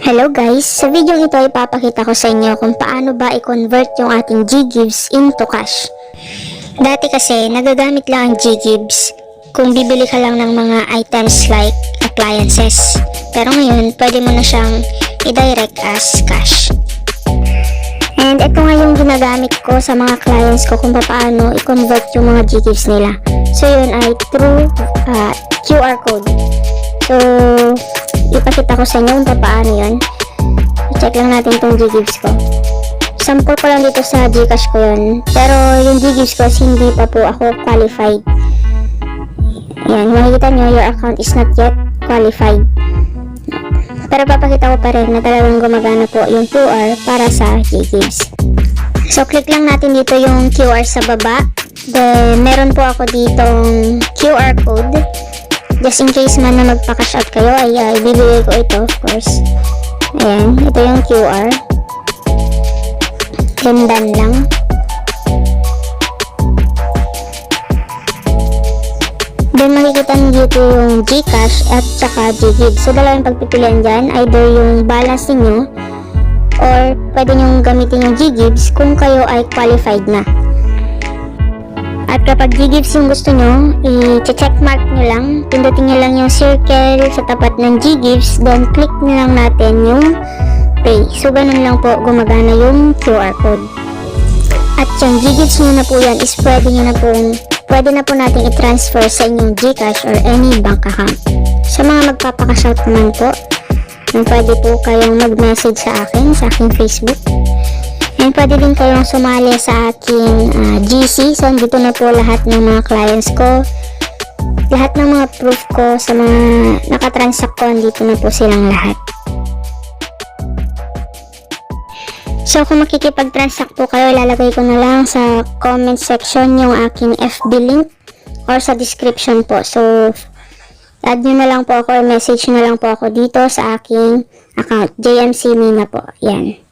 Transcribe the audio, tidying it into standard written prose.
Hello guys! Sa video ito ay ipapakita ko sa inyo kung paano ba i-convert yung ating GGives into cash. Dati kasi nagagamit lang ang GGives kung bibili ka lang ng mga items like appliances. Pero ngayon pwede mo na siyang i-direct as cash. And ito nga yung ginagamit ko sa mga clients ko kung paano i-convert yung mga GGives nila. So yun ay through QR code. So ipakita ko sa inyo kung paano yun. Check lang natin itong GGives ko. Sample ko lang dito sa Gcash ko yun. Pero yung GGives ko hindi pa po ako qualified. Ayan, makikita nyo, your account is not yet qualified. Pero papakita ko pa rin na talagang gumagana po yung QR para sa GGives. So click lang natin dito yung QR sa baba. Then meron po ako ditong QR code. Just in case man na magpa-cash out kayo ay ibibigay ko ito, of course. Ayan, ito yung QR. Then done lang. Then makikita nyo dito yung Gcash at saka GGives. So dalawang pagpipilian dyan, either yung balance niyo or pwede nyo gamitin yung GGives kung kayo ay qualified na. At kapag GGives yung gusto nyo, i-checkmark nyo lang. Pindutin nyo lang yung circle sa tapat ng GGives. Then click nyo lang natin yung pay. So ganun lang po gumagana yung QR code. At yung GGives nyo na po yan is pwede na po natin i-transfer sa inyong Gcash or any bank account. Sa mga magpapaka-shout naman po, pwede po kayong mag-message sa akin, sa aking Facebook. And pwede din kayong sumali sa aking GC. So, dito na po lahat ng mga clients ko. Lahat ng mga proof ko sa mga nakatransact ko, dito na po silang lahat. So, kung makikipag-transact po kayo, ilalagay ko na lang sa comment section yung aking FB link or sa description po. So, add nyo na lang po ako, message nyo na lang po ako dito sa aking account, JMC Mina po. Yan.